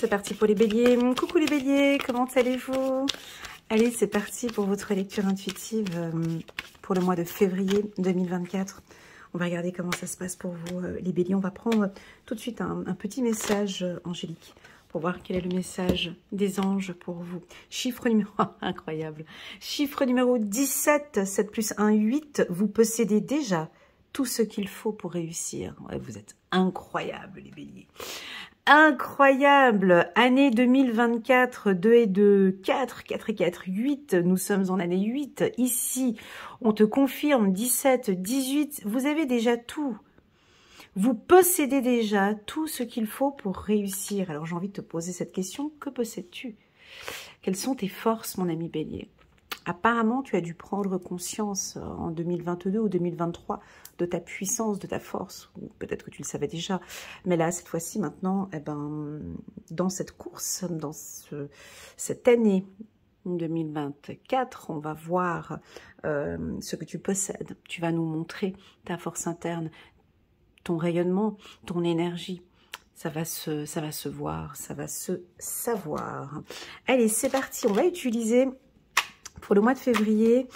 c'est parti pour les béliers. Coucou les béliers, comment allez-vous? Allez, c'est parti pour votre lecture intuitive pour le mois de février 2024. On va regarder comment ça se passe pour vous, les béliers. On va prendre tout de suite un petit message angélique pour voir quel est le message des anges pour vous. Chiffre numéro... incroyable. Chiffre numéro 17, 7 plus 1, 8. Vous possédez déjà tout ce qu'il faut pour réussir. Ouais, vous êtes incroyables, les béliers. Incroyable. Année 2024, 2 et 2, 4, 4 et 4, 8. Nous sommes en année 8. Ici, on te confirme 17, 18. Vous avez déjà tout. Vous possédez déjà tout ce qu'il faut pour réussir. Alors, j'ai envie de te poser cette question. Que possèdes-tu? Quelles sont tes forces, mon ami bélier? Apparemment, tu as dû prendre conscience en 2022 ou 2023 de ta puissance, de ta force, ou peut-être que tu le savais déjà. Mais là, cette fois-ci, maintenant, eh ben, dans cette course, dans cette année 2024, on va voir ce que tu possèdes. Tu vas nous montrer ta force interne, ton rayonnement, ton énergie. Ça va se voir, ça va se savoir. Allez, c'est parti. On va utiliser... pour le mois de février,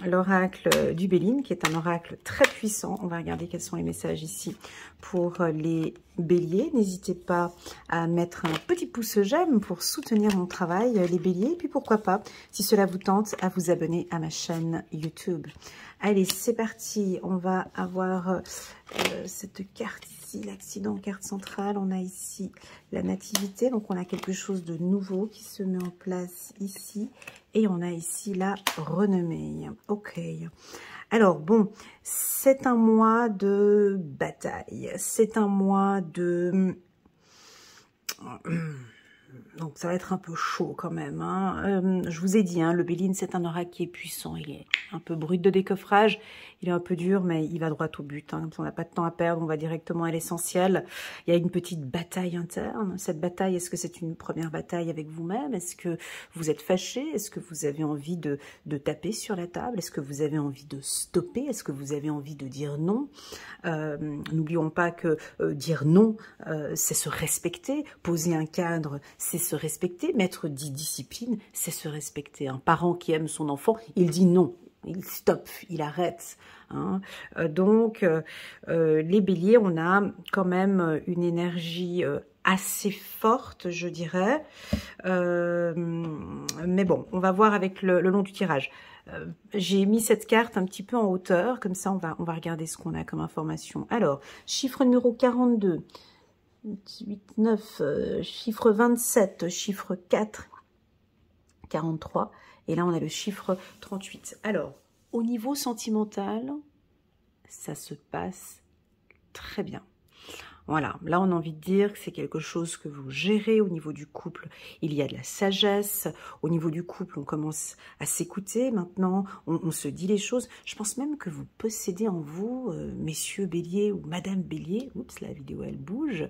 l'oracle du Béline, qui est un oracle très puissant. On va regarder quels sont les messages ici pour les béliers. N'hésitez pas à mettre un petit pouce j'aime pour soutenir mon travail, les béliers. Et puis pourquoi pas, si cela vous tente, à vous abonner à ma chaîne YouTube. Allez, c'est parti. On va avoir cette carte ici, l'accident, carte centrale. On a ici la nativité. Donc, on a quelque chose de nouveau qui se met en place ici. Et on a ici la renommée. Ok. Alors, bon, c'est un mois de bataille. C'est un mois de... Donc, ça va être un peu chaud quand même. Hein. Je vous ai dit, hein, le Béline, c'est un oracle qui est puissant. Il est un peu brut de décoffrage. Il est un peu dur, mais il va droit au but. Hein. On n'a pas de temps à perdre, on va directement à l'essentiel. Il y a une petite bataille interne. Cette bataille, est-ce que c'est une première bataille avec vous-même? Est-ce que vous êtes fâché? Est-ce que vous avez envie de taper sur la table? Est-ce que vous avez envie de stopper? Est-ce que vous avez envie de dire non? N'oublions pas que dire non, c'est se respecter. Poser un cadre, c'est se respecter. Maître dit discipline, c'est se respecter. Un parent qui aime son enfant, il dit non. Il stoppe, il arrête. Hein. Donc, les béliers, on a quand même une énergie assez forte, je dirais. Mais bon, on va voir avec le long du tirage. J'ai mis cette carte un petit peu en hauteur, comme ça on va regarder ce qu'on a comme information. Alors, chiffre numéro 42, 8, 9, chiffre 27, chiffre 4, 43, et là on a le chiffre 38. Alors, au niveau sentimental, ça se passe très bien. Voilà, là on a envie de dire que c'est quelque chose que vous gérez au niveau du couple. Il y a de la sagesse. Au niveau du couple, on commence à s'écouter. Maintenant, on se dit les choses. Je pense même que vous possédez en vous, messieurs bélier ou madame bélier. Oups, la vidéo elle bouge.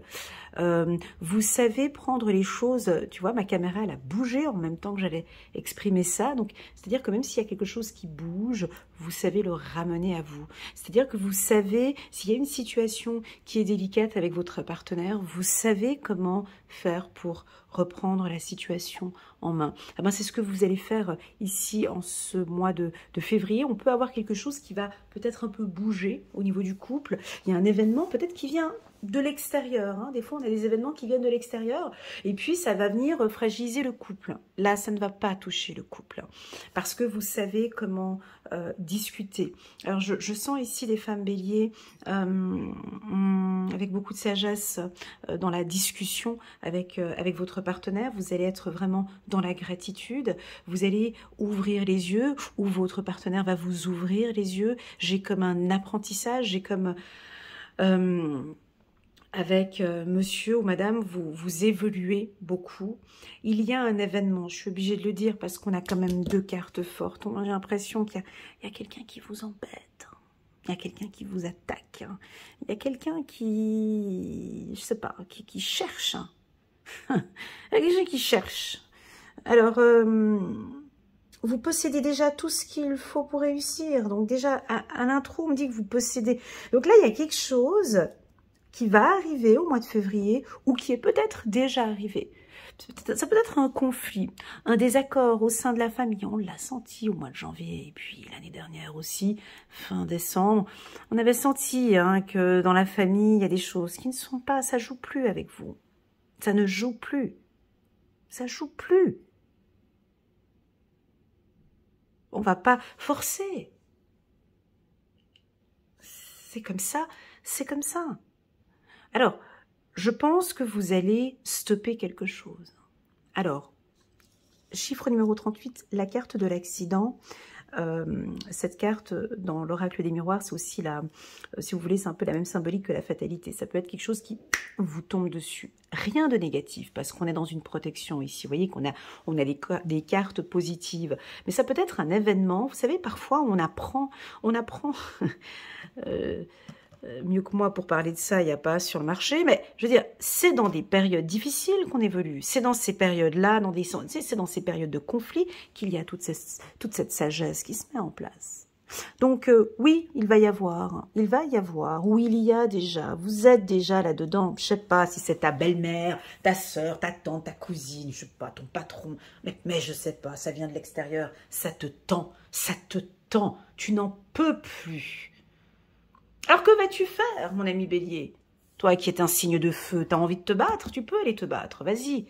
Vous savez prendre les choses. Tu vois, ma caméra elle a bougé en même temps que j'allais exprimer ça. Donc, c'est-à-dire que même s'il y a quelque chose qui bouge, vous savez le ramener à vous. C'est-à-dire que vous savez, s'il y a une situation qui est délicate avec votre partenaire, vous savez comment faire pour reprendre la situation en main. Ah ben, c'est ce que vous allez faire ici en ce mois de février. On peut avoir quelque chose qui va peut-être un peu bouger au niveau du couple. Il y a un événement peut-être qui vient de l'extérieur. Hein. Des fois, on a des événements qui viennent de l'extérieur et puis ça va venir fragiliser le couple. Là, ça ne va pas toucher le couple parce que vous savez comment discuter. Alors, je sens ici des femmes béliers avec beaucoup de sagesse dans la discussion avec votre partenaire. Vous allez être vraiment dans la gratitude. Vous allez ouvrir les yeux ou votre partenaire va vous ouvrir les yeux. J'ai comme un apprentissage, j'ai comme... avec monsieur ou madame, vous évoluez beaucoup. Il y a un événement, je suis obligée de le dire parce qu'on a quand même deux cartes fortes. J'ai l'impression qu'il y a quelqu'un qui vous embête. Il y a quelqu'un qui vous attaque. Il y a quelqu'un qui, je sais pas, qui cherche. Il y a quelqu'un qui cherche. Alors, vous possédez déjà tout ce qu'il faut pour réussir. Donc déjà, à l'intro, on me dit que vous possédez. Donc là, il y a quelque chose qui va arriver au mois de février ou qui est peut-être déjà arrivé. Ça peut être un conflit, un désaccord au sein de la famille. On l'a senti au mois de janvier et puis l'année dernière aussi, fin décembre. On avait senti hein, que dans la famille, il y a des choses qui ne sont pas, ça joue plus avec vous. Ça ne joue plus. Ça joue plus. On va pas forcer. C'est comme ça, c'est comme ça. Alors, je pense que vous allez stopper quelque chose. Alors, chiffre numéro 38, la carte de l'accident. Cette carte, dans l'oracle des miroirs, c'est aussi la, si vous voulez, c'est un peu la même symbolique que la fatalité. Ça peut être quelque chose qui vous tombe dessus. Rien de négatif, parce qu'on est dans une protection ici. Vous voyez qu'on a des cartes positives. Mais ça peut être un événement. Vous savez, parfois, on apprend mieux que moi pour parler de ça, il n'y a pas sur le marché, mais je veux dire, c'est dans des périodes difficiles qu'on évolue, c'est dans ces périodes-là, c'est dans ces périodes de conflit qu'il y a toute cette sagesse qui se met en place. Donc oui, il va y avoir, ou il y a déjà, vous êtes déjà là-dedans, je sais pas si c'est ta belle-mère, ta sœur, ta tante, ta cousine, je sais pas, ton patron, mais je sais pas, ça vient de l'extérieur, ça te tend, tu n'en peux plus. Alors que vas-tu faire, mon ami Bélier? Toi qui es un signe de feu, t'as envie de te battre? Tu peux aller te battre, vas-y.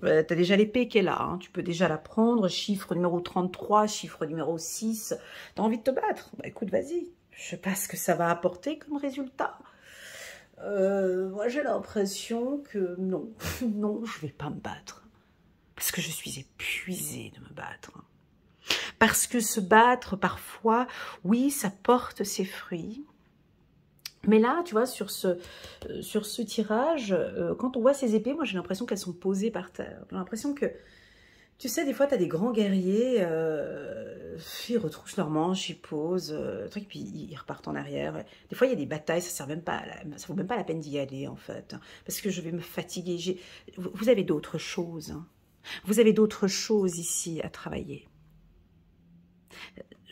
T'as déjà l'épée qui est là, hein. Tu peux déjà la prendre, chiffre numéro 33, chiffre numéro 6. T'as envie de te battre? Bah écoute, vas-y. Je sais pas ce que ça va apporter comme résultat. Moi j'ai l'impression que non, non, je vais pas me battre. Parce que je suis épuisée de me battre. Parce que se battre, parfois, oui, ça porte ses fruits. Mais là, tu vois, sur ce tirage, quand on voit ces épées, moi j'ai l'impression qu'elles sont posées par terre. J'ai l'impression que, tu sais, des fois, tu as des grands guerriers, ils retroussent leurs manches, ils posent, truc, puis ils repartent en arrière. Des fois, il y a des batailles, ça vaut même pas la peine d'y aller, en fait. Parce que je vais me fatiguer. Vous avez d'autres choses. Hein. Vous avez d'autres choses ici à travailler.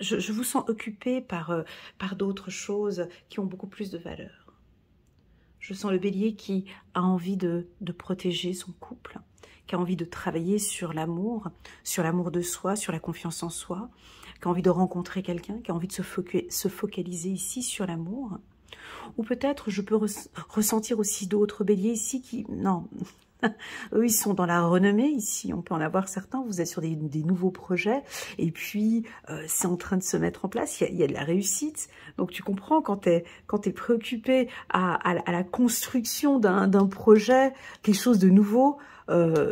Je vous sens occupé par d'autres choses qui ont beaucoup plus de valeur. Je sens le bélier qui a envie de protéger son couple, qui a envie de travailler sur l'amour de soi, sur la confiance en soi, qui a envie de rencontrer quelqu'un, qui a envie de se focaliser ici sur l'amour. Ou peut-être je peux ressentir aussi d'autres béliers ici qui... Non, eux, ils sont dans la renommée ici, on peut en avoir certains, vous êtes sur des nouveaux projets, et puis c'est en train de se mettre en place, il y a de la réussite. Donc tu comprends, quand tu es préoccupé à la construction d'un projet, quelque chose de nouveau,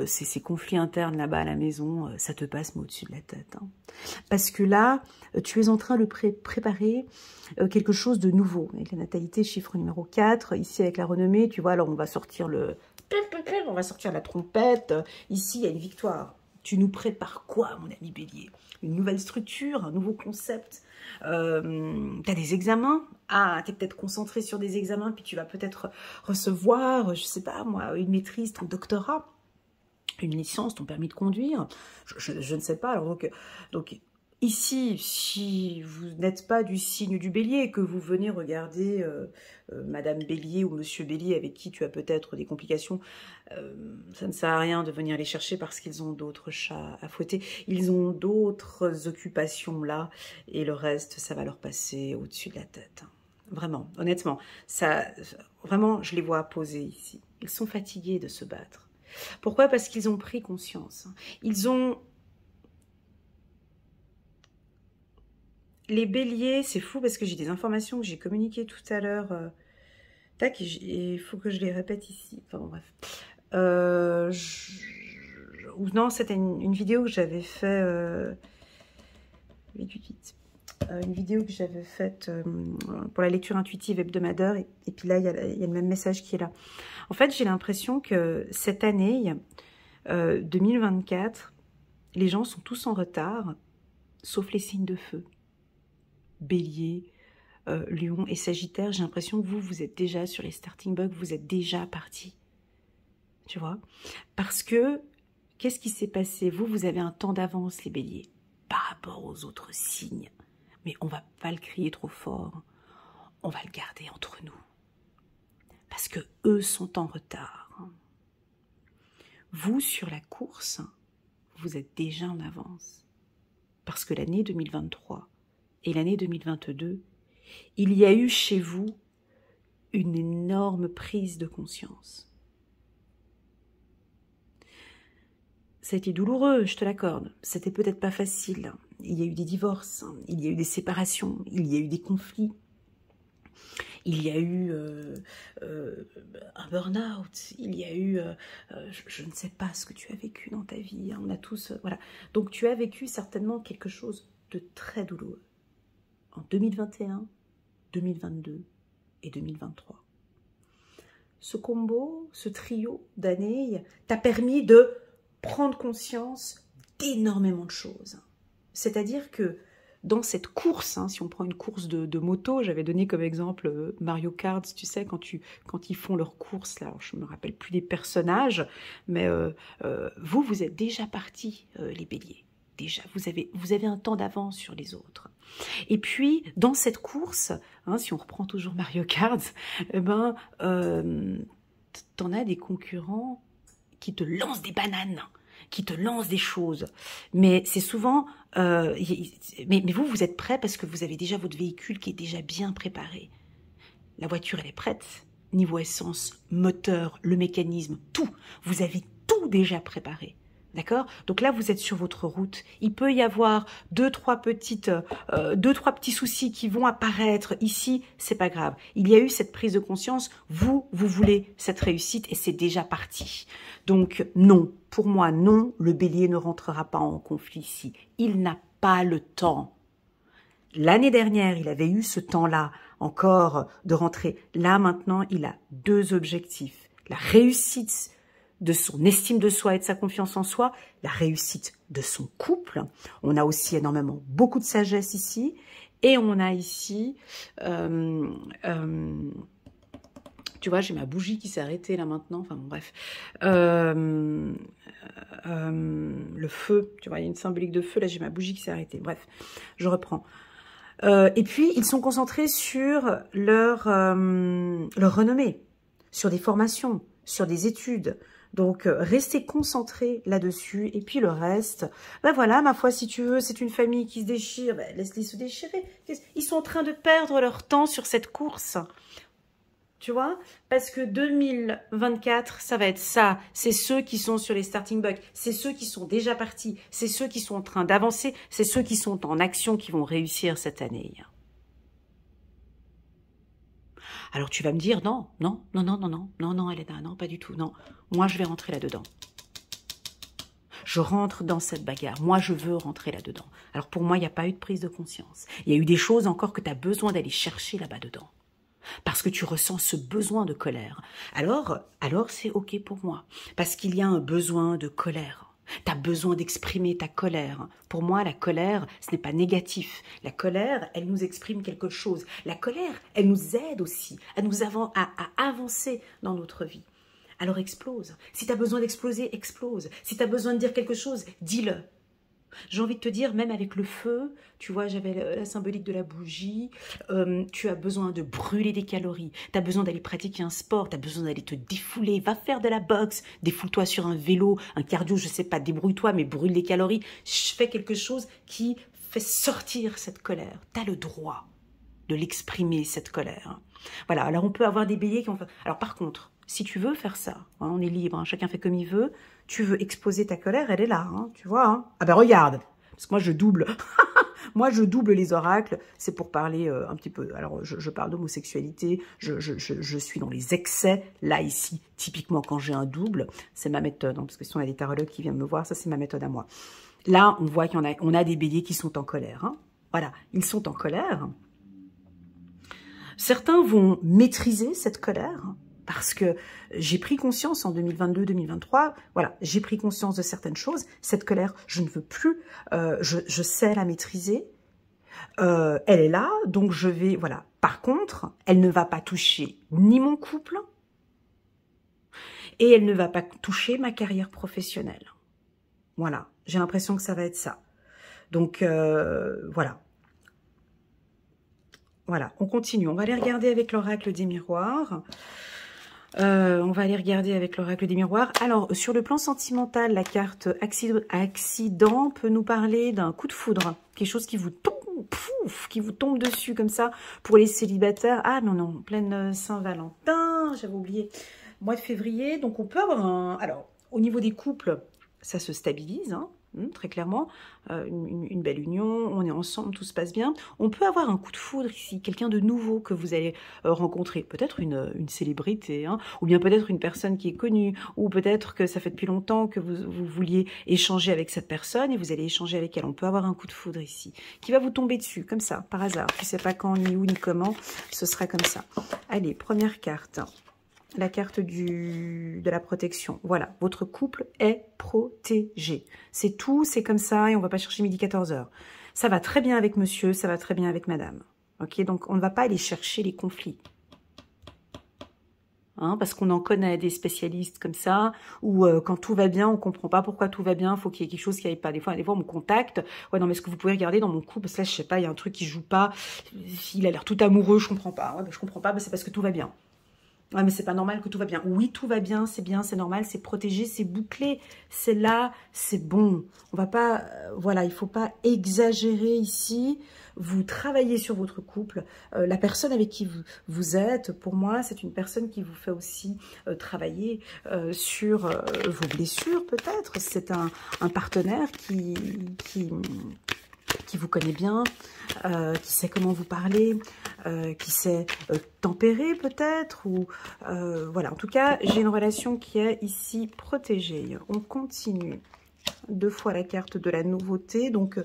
ces conflits internes là-bas à la maison, ça te passe mais au-dessus de la tête. Hein. Parce que là, tu es en train de préparer quelque chose de nouveau. Avec la natalité, chiffre numéro 4, ici avec la renommée, tu vois, alors on va sortir la trompette. Ici, il y a une victoire. Tu nous prépares quoi, mon ami Bélier? Une nouvelle structure, un nouveau concept. Tu as des examens. Ah, tu es peut-être concentré sur des examens, puis tu vas peut-être recevoir, je sais pas moi, une maîtrise, ton doctorat, une licence, ton permis de conduire. Je ne sais pas. Alors donc ici, si vous n'êtes pas du signe du bélier, que vous venez regarder Madame Bélier ou Monsieur Bélier avec qui tu as peut-être des complications, ça ne sert à rien de venir les chercher parce qu'ils ont d'autres chats à fouetter. Ils ont d'autres occupations là et le reste, ça va leur passer au-dessus de la tête. Vraiment, honnêtement, vraiment, je les vois posés ici. Ils sont fatigués de se battre. Pourquoi? Parce qu'ils ont pris conscience. Ils ont... Les béliers, c'est fou parce que j'ai des informations que j'ai communiquées tout à l'heure. Tac, il faut que je les répète ici. Enfin bon, bref. Non, c'était une vidéo que j'avais fait... une vidéo que j'avais faite pour la lecture intuitive hebdomadaire. Et puis là, il y a le même message qui est là. En fait, j'ai l'impression que cette année 2024, les gens sont tous en retard, sauf les signes de feu. Bélier, Lion et Sagittaire, j'ai l'impression que vous êtes déjà sur les starting blocks, vous êtes déjà partis. Tu vois? Parce que, qu'est-ce qui s'est passé? Vous avez un temps d'avance, les béliers, par rapport aux autres signes. Mais on va pas le crier trop fort, on va le garder entre nous. parce que eux sont en retard. Vous, sur la course, vous êtes déjà en avance. Parce que l'année 2023 et l'année 2022, il y a eu chez vous une énorme prise de conscience. Ça a été douloureux, je te l'accorde. C'était peut-être pas facile. Il y a eu des divorces, il y a eu des séparations, il y a eu des conflits. Il y a eu un burn-out, il y a eu, je ne sais pas ce que tu as vécu dans ta vie, hein, on a tous, voilà. Donc tu as vécu certainement quelque chose de très douloureux en 2021, 2022 et 2023. Ce combo, ce trio d'années t'a permis de prendre conscience d'énormément de choses. C'est-à-dire que dans cette course, hein, si on prend une course de moto, j'avais donné comme exemple Mario Kart, tu sais, quand ils font leur course, là, alors je ne me rappelle plus des personnages, mais vous êtes déjà partis, les béliers. Déjà, vous avez un temps d'avance sur les autres. Et puis, dans cette course, hein, si on reprend toujours Mario Kart, eh ben, t'en as des concurrents qui te lancent des bananes, qui te lancent des choses. Mais c'est souvent... mais vous êtes prêts parce que vous avez déjà votre véhicule qui est déjà bien préparé. La voiture, elle est prête. Niveau essence, moteur, le mécanisme, tout. Vous avez tout déjà préparé. D'accord? Donc là, vous êtes sur votre route. Il peut y avoir deux, trois petits soucis qui vont apparaître ici. C'est pas grave. Il y a eu cette prise de conscience. Vous voulez cette réussite et c'est déjà parti. Donc non, pour moi, non, le bélier ne rentrera pas en conflit ici. Il n'a pas le temps. L'année dernière, il avait eu ce temps-là encore de rentrer. Là, maintenant, il a deux objectifs. La réussite de son estime de soi et de sa confiance en soi, la réussite de son couple. On a aussi énormément, beaucoup de sagesse ici. Et on a ici, tu vois, j'ai ma bougie qui s'est arrêtée là maintenant, enfin bon, bref. Le feu, tu vois, il y a une symbolique de feu, là j'ai ma bougie qui s'est arrêtée. Bref, je reprends. Et puis, ils sont concentrés sur leur renommée, sur des formations, sur des études. Donc, restez concentrés là-dessus. Et puis, le reste, ben voilà, ma foi, si tu veux, c'est une famille qui se déchire, ben, laisse-les se déchirer. Ils sont en train de perdre leur temps sur cette course. Tu vois, parce que 2024, ça va être ça. C'est ceux qui sont sur les starting blocks. C'est ceux qui sont déjà partis. C'est ceux qui sont en train d'avancer. C'est ceux qui sont en action qui vont réussir cette année. Alors tu vas me dire, non, Elena, non, pas du tout, non. Moi, je vais rentrer là-dedans. Je rentre dans cette bagarre. Moi, je veux rentrer là-dedans. Alors pour moi, il n'y a pas eu de prise de conscience. Il y a eu des choses encore que tu as besoin d'aller chercher là-bas dedans. Parce que tu ressens ce besoin de colère. Alors c'est OK pour moi. Parce qu'il y a un besoin de colère. Tu as besoin d'exprimer ta colère. Pour moi, la colère, ce n'est pas négatif. La colère, elle nous exprime quelque chose. La colère, elle nous aide aussi à avancer dans notre vie. Alors explose. Si tu as besoin d'exploser, explose. Si tu as besoin de dire quelque chose, dis-le. J'ai envie de te dire, même avec le feu, tu vois, j'avais la symbolique de la bougie, tu as besoin de brûler des calories, tu as besoin d'aller pratiquer un sport, tu as besoin d'aller te défouler, va faire de la boxe, défoule-toi sur un vélo, un cardio, je sais pas, débrouille-toi, mais brûle des calories, fais quelque chose qui fait sortir cette colère. Tu as le droit de l'exprimer, cette colère. Voilà, alors on peut avoir des béliers qui vont faire... Alors par contre, si tu veux faire ça, hein, on est libre, hein, chacun fait comme il veut, tu veux exposer ta colère, elle est là, hein, tu vois. Hein. Ah ben regarde, parce que moi je double, moi je double les oracles, c'est pour parler un petit peu, alors je parle d'homosexualité, je suis dans les excès, là ici, typiquement quand j'ai un double, c'est ma méthode, hein, parce que si on a des tarologues qui viennent me voir, ça c'est ma méthode à moi. Là, on voit qu'on a des béliers qui sont en colère, hein. Voilà, ils sont en colère. Certains vont maîtriser cette colère, parce que j'ai pris conscience en 2022-2023, voilà, j'ai pris conscience de certaines choses. Cette colère, je ne veux plus, je sais la maîtriser. Elle est là, donc je vais, voilà. Par contre, elle ne va pas toucher ni mon couple, et elle ne va pas toucher ma carrière professionnelle. Voilà, j'ai l'impression que ça va être ça. Donc, voilà. Voilà, on continue. On va aller regarder avec l'oracle des miroirs. On va aller regarder avec l'oracle des miroirs. Alors, sur le plan sentimental, la carte accident peut nous parler d'un coup de foudre. Quelque chose qui vous tombe, pouf, qui vous tombe dessus comme ça. Pour les célibataires, ah non, non, pleine Saint-Valentin, j'avais oublié. Mois de février, donc on peut avoir un... Alors, au niveau des couples, ça se stabilise, hein. Très clairement, une belle union, on est ensemble, tout se passe bien. On peut avoir un coup de foudre ici, quelqu'un de nouveau que vous allez rencontrer, peut-être une célébrité, hein, ou bien peut-être une personne qui est connue, ou peut-être que ça fait depuis longtemps que vous vouliez échanger avec cette personne et vous allez échanger avec elle. On peut avoir un coup de foudre ici, qui va vous tomber dessus, comme ça, par hasard. Je ne sais pas quand, ni où, ni comment, ce sera comme ça. Allez, première carte. La carte de la protection. Voilà, votre couple est protégé. C'est tout, c'est comme ça et on va pas chercher midi 14h. Ça va très bien avec monsieur, ça va très bien avec madame. Ok, donc on ne va pas aller chercher les conflits. Hein, parce qu'on en connaît des spécialistes comme ça, où quand tout va bien, on comprend pas pourquoi tout va bien, il faut qu'il y ait quelque chose qui aille pas. Des fois, on me contacte. Ouais, non, mais est-ce que vous pouvez regarder dans mon couple, parce que là, je sais pas, il y a un truc qui joue pas. Il a l'air tout amoureux, je comprends pas. Ouais, ben, je comprends pas, ben, c'est parce que tout va bien. Ouais, mais c'est pas normal que tout va bien. Oui, tout va bien, c'est normal, c'est protégé, c'est bouclé, c'est là, c'est bon. On va pas, voilà, il faut pas exagérer ici. Vous travaillez sur votre couple. La personne avec qui vous êtes, pour moi, c'est une personne qui vous fait aussi travailler sur vos blessures, peut-être. C'est un partenaire qui vous connaît bien, qui sait comment vous parler, qui sait tempérer peut-être, ou voilà. En tout cas, j'ai une relation qui est ici protégée. On continue. 2 fois la carte de la nouveauté, donc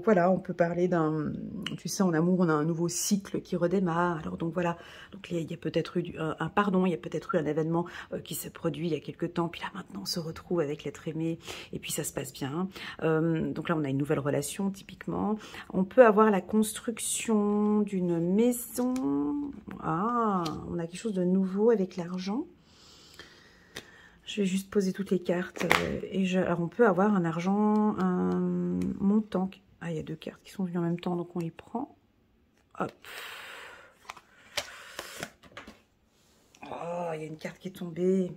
voilà, on peut parler d'un, tu sais, en amour, on a un nouveau cycle qui redémarre. Alors donc voilà, donc il y a peut-être eu un pardon, il y a peut-être eu un événement qui s'est produit il y a quelques temps, puis là maintenant on se retrouve avec l'être aimé, et puis ça se passe bien. Donc là on a une nouvelle relation typiquement. On peut avoir la construction d'une maison. Ah, on a quelque chose de nouveau avec l'argent. Je vais juste poser toutes les cartes. Alors on peut avoir un argent, un montant. Ah, il y a 2 cartes qui sont venues en même temps, donc on les prend. Hop. Oh, il y a une carte qui est tombée.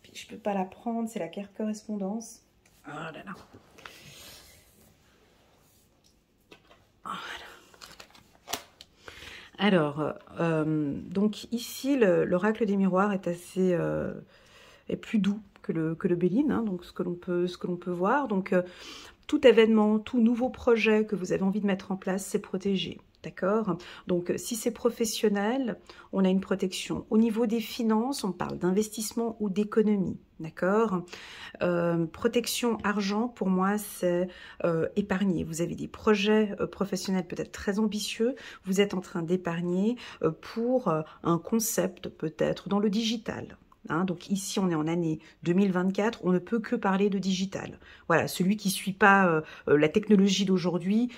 Puis je peux pas la prendre, c'est la carte correspondance. Oh là là. Voilà. Alors, donc ici, l'oracle des miroirs est assez... est plus doux que le Béline, hein, donc ce que l'on peut voir. Donc, tout événement, tout nouveau projet que vous avez envie de mettre en place, c'est protégé. D'accord? Donc, si c'est professionnel, on a une protection. Au niveau des finances, on parle d'investissement ou d'économie. D'accord? Protection argent, pour moi, c'est épargner. Vous avez des projets professionnels peut-être très ambitieux. Vous êtes en train d'épargner pour un concept peut-être dans le digital. Hein, donc ici, on est en année 2024, on ne peut que parler de digital. Voilà, celui qui ne suit pas la technologie d'aujourd'hui,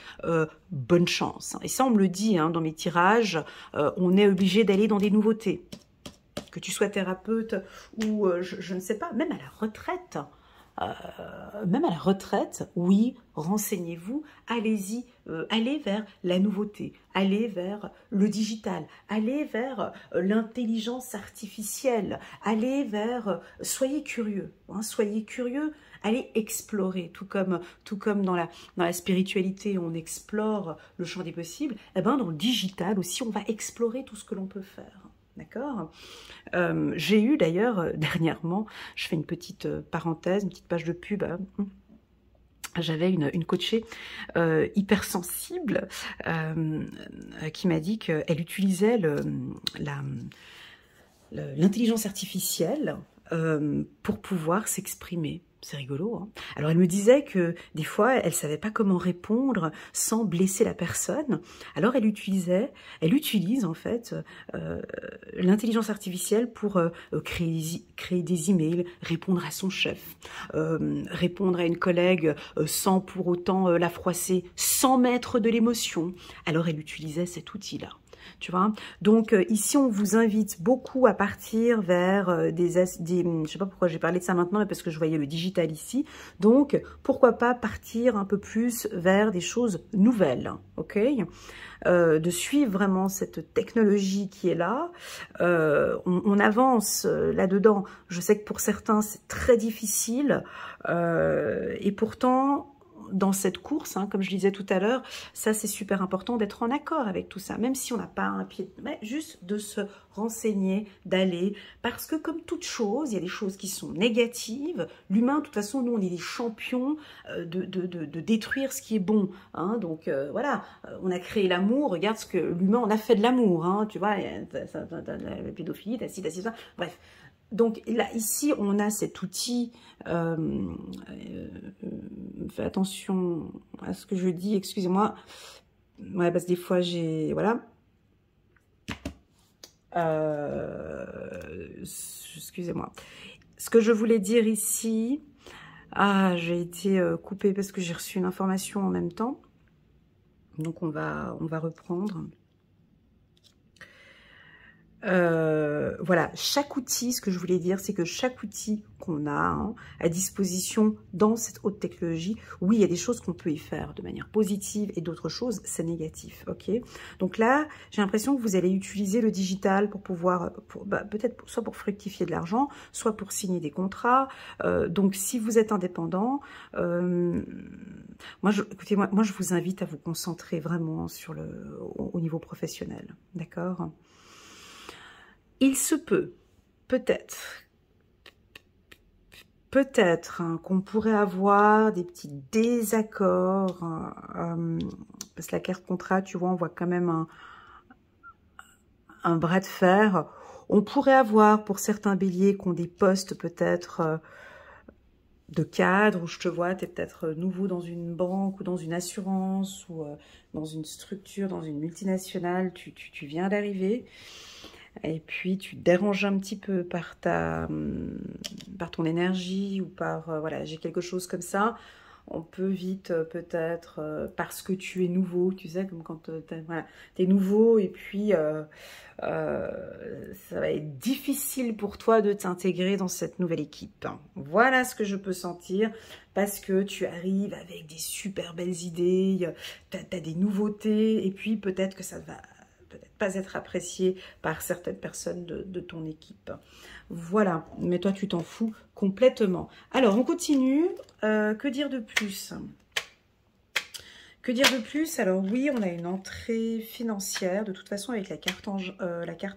bonne chance. Et ça, on me le dit hein, dans mes tirages, on est obligé d'aller dans des nouveautés. Que tu sois thérapeute ou, je ne sais pas, même à la retraite. Oui, renseignez-vous, allez-y, allez vers la nouveauté, allez vers le digital, allez vers l'intelligence artificielle, allez vers, soyez curieux, hein, soyez curieux, allez explorer, tout comme dans la spiritualité, on explore le champ des possibles, et ben dans le digital aussi, on va explorer tout ce que l'on peut faire. D'accord. J'ai eu d'ailleurs dernièrement, je fais une petite parenthèse, une petite page de pub. J'avais une coachée hypersensible qui m'a dit qu'elle utilisait l'intelligence artificielle pour pouvoir s'exprimer. C'est rigolo, hein. Alors, elle me disait que des fois, elle ne savait pas comment répondre sans blesser la personne. Alors, elle utilise en fait l'intelligence artificielle pour créer des emails, répondre à son chef, répondre à une collègue sans pour autant la froisser, sans mettre de l'émotion. Alors, elle utilisait cet outil-là. tu vois. Donc ici, on vous invite beaucoup à partir vers je sais pas pourquoi j'ai parlé de ça maintenant, mais parce que je voyais le digital ici. Donc, pourquoi pas partir un peu plus vers des choses nouvelles, ok, de suivre vraiment cette technologie qui est là. On avance là-dedans. Je sais que pour certains, c'est très difficile. Et pourtant, dans cette course, hein, comme je disais tout à l'heure, ça c'est super important d'être en accord avec tout ça, même si on n'a pas un pied, mais juste de se renseigner, d'aller, parce que comme toute chose, il y a des choses qui sont négatives. L'humain, de toute façon, nous on est des champions de détruire ce qui est bon, hein, donc voilà, on a créé l'amour, regarde ce que l'humain, on a fait de l'amour, hein, tu vois, la pédophilie, t'as ci, ça, bref. Donc là, ici, on a cet outil. Fais attention à ce que je dis, excusez-moi. Ouais, parce que des fois, j'ai... Voilà. Excusez-moi. Ce que je voulais dire ici... Ah, j'ai été coupée parce que j'ai reçu une information en même temps. Donc, on va reprendre. Voilà, chaque outil, ce que je voulais dire, c'est que chaque outil qu'on a hein, à disposition dans cette haute technologie, oui, il y a des choses qu'on peut y faire de manière positive et d'autres choses, c'est négatif, ok? Donc là, j'ai l'impression que vous allez utiliser le digital pour pouvoir, peut-être soit pour fructifier de l'argent, soit pour signer des contrats. Donc, si vous êtes indépendant, écoutez, moi, je vous invite à vous concentrer vraiment sur au niveau professionnel, d'accord? Il se peut, peut-être hein, qu'on pourrait avoir des petits désaccords, parce que la carte contrat, tu vois, on voit quand même un bras de fer. On pourrait avoir, pour certains béliers, qui ont des postes peut-être de cadre, où je te vois, tu es peut-être nouveau dans une banque ou dans une assurance, ou dans une structure, dans une multinationale, tu viens d'arriver. Et puis, tu te déranges un petit peu par ton énergie ou par... voilà, j'ai quelque chose comme ça. On peut vite, peut-être, parce que tu es nouveau, tu sais, comme quand tu es nouveau et puis ça va être difficile pour toi de t'intégrer dans cette nouvelle équipe. Voilà ce que je peux sentir parce que tu arrives avec des super belles idées, tu as des nouveautés et puis peut-être que ça va... pas être apprécié par certaines personnes de ton équipe. Voilà, mais toi tu t'en fous complètement. Alors on continue, que dire de plus? Que dire de plus? Alors oui, on a une entrée financière, de toute façon avec la carte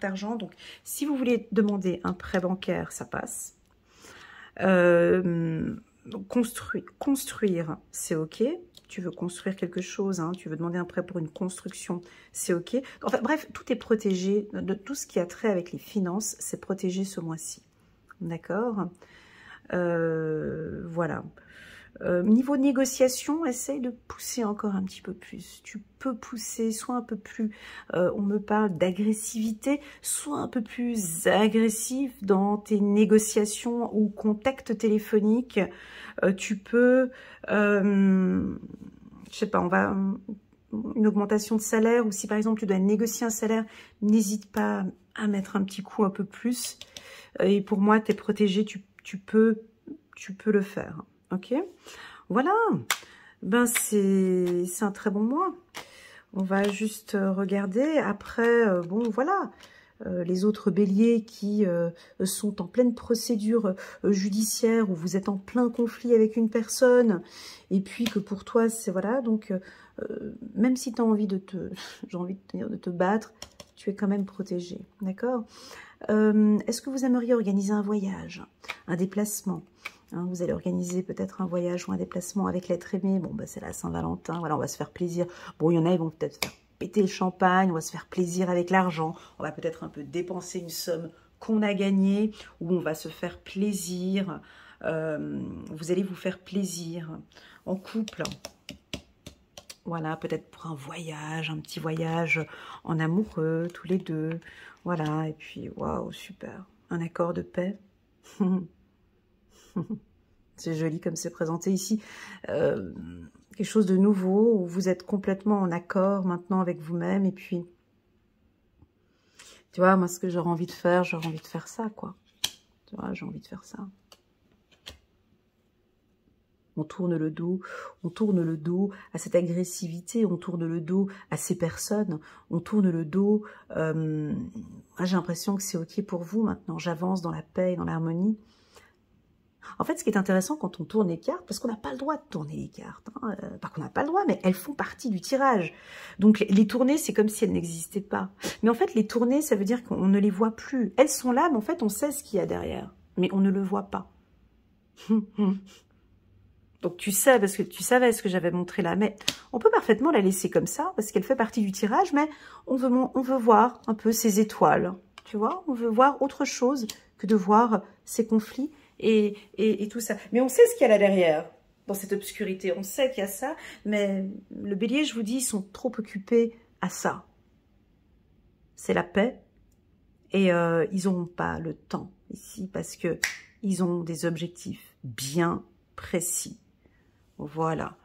argent, donc si vous voulez demander un prêt bancaire, ça passe. Construire, c'est ok. Tu veux construire quelque chose, hein, tu veux demander un prêt pour une construction, c'est ok. Enfin bref, tout est protégé, de tout ce qui a trait avec les finances, c'est protégé ce mois-ci. D'accord, voilà. Niveau négociation, essaye de pousser encore un petit peu plus. Tu peux pousser, soit un peu plus, on me parle d'agressivité, soit un peu plus agressif dans tes négociations ou contacts téléphoniques. Tu peux, je sais pas, une augmentation de salaire, ou si par exemple tu dois négocier un salaire, n'hésite pas à mettre un petit coup un peu plus. Et pour moi, tu es protégé, tu peux le faire. Ok, voilà, ben c'est un très bon mois. On va juste regarder. Après, bon, voilà, les autres béliers qui sont en pleine procédure judiciaire, où vous êtes en plein conflit avec une personne, et puis que pour toi, c'est voilà, donc même si tu as envie j'ai envie de te dire, de te battre, tu es quand même protégé, d'accord? Est-ce que vous aimeriez organiser un voyage, un déplacement? Hein, vous allez organiser peut-être un voyage ou un déplacement avec l'être aimé. Bon, bah, c'est la Saint-Valentin. Voilà, on va se faire plaisir. Bon, il y en a, ils vont peut-être faire péter le champagne. On va se faire plaisir avec l'argent. On va peut-être un peu dépenser une somme qu'on a gagnée, ou on va se faire plaisir. Vous allez vous faire plaisir en couple. Voilà, peut-être pour un voyage, un petit voyage en amoureux, tous les deux. Voilà, et puis, waouh, super. Un accord de paix. C'est joli comme c'est présenté ici. Quelque chose de nouveau, où vous êtes complètement en accord maintenant avec vous-même. Et puis, Tu vois, moi, ce que j'aurais envie de faire ça, quoi. Tu vois, j'ai envie de faire ça. On tourne le dos à cette agressivité, on tourne le dos à ces personnes, on tourne le dos... j'ai l'impression que c'est OK pour vous maintenant, j'avance dans la paix et dans l'harmonie. En fait, ce qui est intéressant quand on tourne les cartes, parce qu'on n'a pas le droit de tourner les cartes, hein, pas qu'on n'a pas le droit, mais elles font partie du tirage. Donc les tourner, c'est comme si elles n'existaient pas. Mais en fait, les tourner, ça veut dire qu'on ne les voit plus. Elles sont là, mais en fait, on sait ce qu'il y a derrière, mais on ne le voit pas. Donc tu sais, parce que tu savais ce que j'avais montré là, mais on peut parfaitement la laisser comme ça, parce qu'elle fait partie du tirage, mais on veut voir un peu ces étoiles, tu vois, on veut voir autre chose que de voir ces conflits et tout ça. Mais on sait ce qu'il y a là derrière, dans cette obscurité, on sait qu'il y a ça, mais le bélier, je vous dis, ils sont trop occupés à ça. C'est la paix, et ils n'auront pas le temps ici, parce que ils ont des objectifs bien précis. Voilà.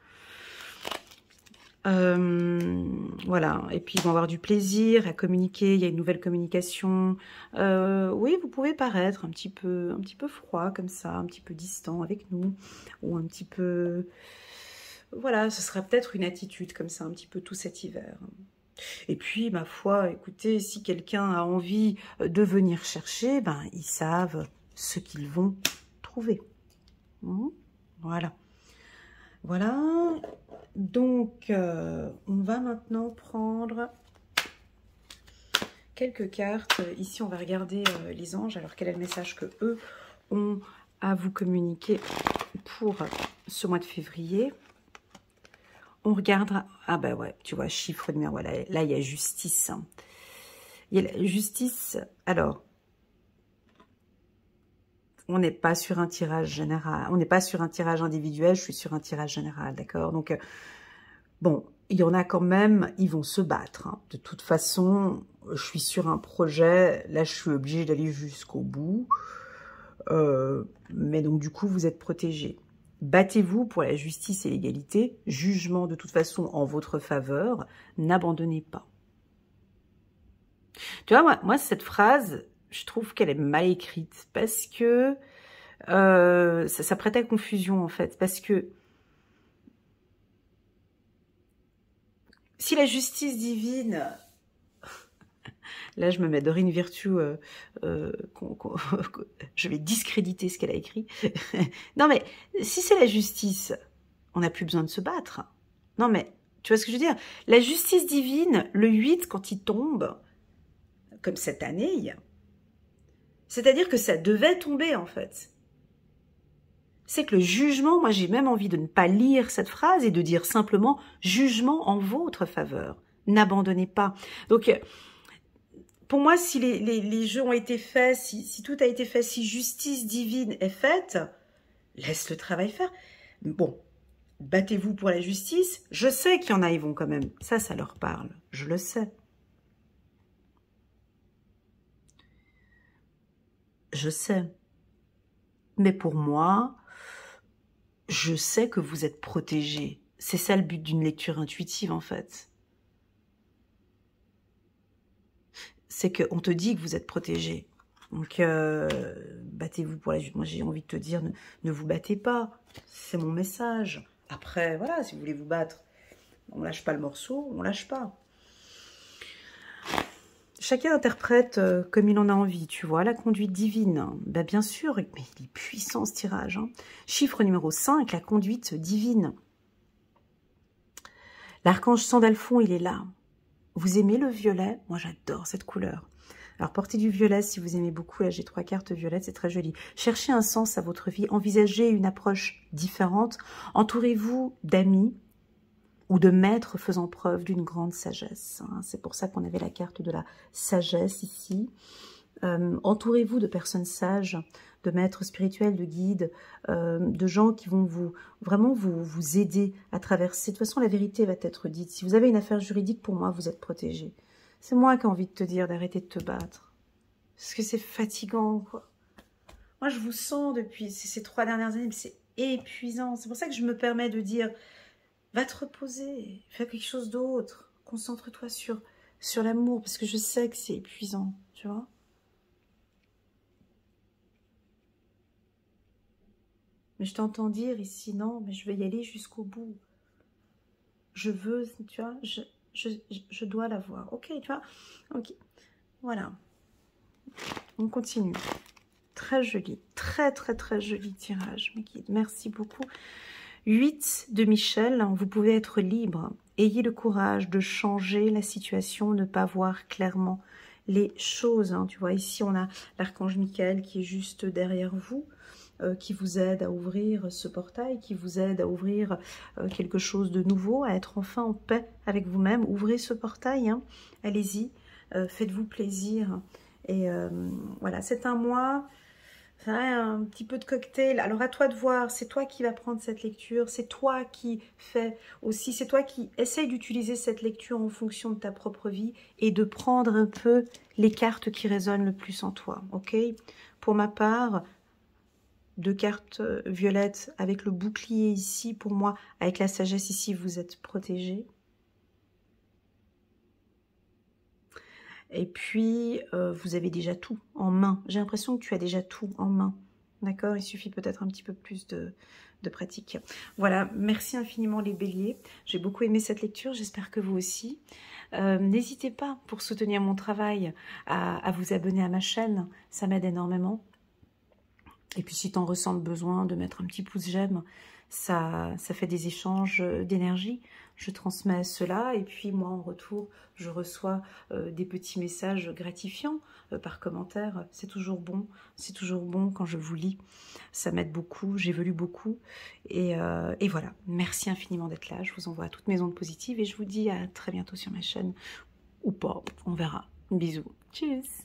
Voilà. Et puis, ils vont avoir du plaisir à communiquer. Il y a une nouvelle communication. Oui, vous pouvez paraître un petit peu froid comme ça, un petit peu distant avec nous. Ou un petit peu... Voilà, ce sera peut-être une attitude comme ça, un petit peu tout cet hiver. Et puis, ma foi, écoutez, si quelqu'un a envie de venir chercher, ben, ils savent ce qu'ils vont trouver. Voilà. Voilà, donc on va maintenant prendre quelques cartes. Ici, on va regarder les anges. Alors, quel est le message que eux ont à vous communiquer pour ce mois de février? On regardera... Ah ben ouais, tu vois, chiffre numéro... Voilà, là, il y a justice. Il y a la justice. Alors... On n'est pas sur un tirage général, on n'est pas sur un tirage individuel, je suis sur un tirage général, d'accord? Donc, bon, il y en a quand même, ils vont se battre. Hein. De toute façon, je suis sur un projet, là je suis obligée d'aller jusqu'au bout. Mais donc du coup, vous êtes protégés. Battez-vous pour la justice et l'égalité, jugement de toute façon en votre faveur, n'abandonnez pas. Tu vois, moi cette phrase... Je trouve qu'elle est mal écrite parce que ça prête à confusion en fait. Parce que si la justice divine, là je me mets Dorine Virtue, je vais discréditer ce qu'elle a écrit. Non mais si c'est la justice, on n'a plus besoin de se battre. Non mais tu vois ce que je veux dire? La justice divine, le 8 quand il tombe, comme cette année... C'est-à-dire que ça devait tomber, en fait. C'est que le jugement, moi j'ai même envie de ne pas lire cette phrase et de dire simplement « jugement en votre faveur ». N'abandonnez pas. Donc, pour moi, si les jeux ont été faits, si tout a été fait, si justice divine est faite, laisse le travail faire. Bon, battez-vous pour la justice. Je sais qu'il y en a, ils vont quand même. Ça leur parle. Je le sais. Je sais. Mais pour moi, je sais que vous êtes protégés. C'est ça le but d'une lecture intuitive, en fait. C'est qu'on te dit que vous êtes protégés. Donc, battez-vous pour la justice. Moi, j'ai envie de te dire, ne vous battez pas. C'est mon message. Après, voilà, si vous voulez vous battre, on lâche pas le morceau, on lâche pas. Chacun interprète comme il en a envie, tu vois, la conduite divine. Ben bien sûr, mais il est puissant ce tirage. Hein. Chiffre numéro 5, la conduite divine. L'archange Sandalphon, il est là. Vous aimez le violet? Moi, j'adore cette couleur. Alors, portez du violet si vous aimez beaucoup. Là, j'ai 3 cartes violettes, c'est très joli. Cherchez un sens à votre vie. Envisagez une approche différente. Entourez-vous d'amis ou de maîtres faisant preuve d'une grande sagesse. Hein. C'est pour ça qu'on avait la carte de la sagesse ici. Entourez-vous de personnes sages, de maîtres spirituels, de guides, de gens qui vont vraiment vous aider à traverser. De toute façon, la vérité va être dite. Si vous avez une affaire juridique, pour moi, vous êtes protégé. C'est moi qui ai envie de te dire d'arrêter de te battre. Parce que c'est fatigant, quoi. Moi, je vous sens depuis ces 3 dernières années, mais c'est épuisant. C'est pour ça que je me permets de dire... Va te reposer, fais quelque chose d'autre. Concentre-toi sur l'amour, parce que je sais que c'est épuisant. tu vois. Mais je t'entends dire ici, non, mais je vais y aller jusqu'au bout. Je veux, tu vois, je dois l'avoir. Ok, tu vois. Ok, voilà. On continue. Très joli, très très très joli tirage, mes guides. Merci beaucoup. 8 de Michel, vous pouvez être libre. Ayez le courage de changer la situation, ne pas voir clairement les choses. Hein. Tu vois, ici, on a l'archange Michael qui est juste derrière vous, qui vous aide à ouvrir ce portail, qui vous aide à ouvrir quelque chose de nouveau, à être enfin en paix avec vous-même. Ouvrez ce portail, hein. Allez-y, faites-vous plaisir. Et voilà, c'est un mois... un petit peu de cocktail. Alors à toi de voir, c'est toi qui vas prendre cette lecture, c'est toi qui fais aussi, c'est toi qui essaye d'utiliser cette lecture en fonction de ta propre vie et de prendre un peu les cartes qui résonnent le plus en toi, ok? Pour ma part, 2 cartes violettes avec le bouclier ici, pour moi, avec la sagesse ici, vous êtes protégé. Et puis, vous avez déjà tout en main. J'ai l'impression que tu as déjà tout en main. D'accord? Il suffit peut-être un petit peu plus de pratique. Voilà, merci infiniment les béliers. J'ai beaucoup aimé cette lecture, j'espère que vous aussi. N'hésitez pas, pour soutenir mon travail, à vous abonner à ma chaîne. Ça m'aide énormément. Et puis, si tu en ressens le besoin de mettre un petit pouce j'aime, ça fait des échanges d'énergie. Je transmets cela et puis moi en retour je reçois des petits messages gratifiants par commentaire. C'est toujours bon quand je vous lis, ça m'aide beaucoup, j'évolue beaucoup et voilà, merci infiniment d'être là. Je vous envoie toutes mes ondes positives et je vous dis à très bientôt sur ma chaîne ou pas, on verra. Bisous, tchuss.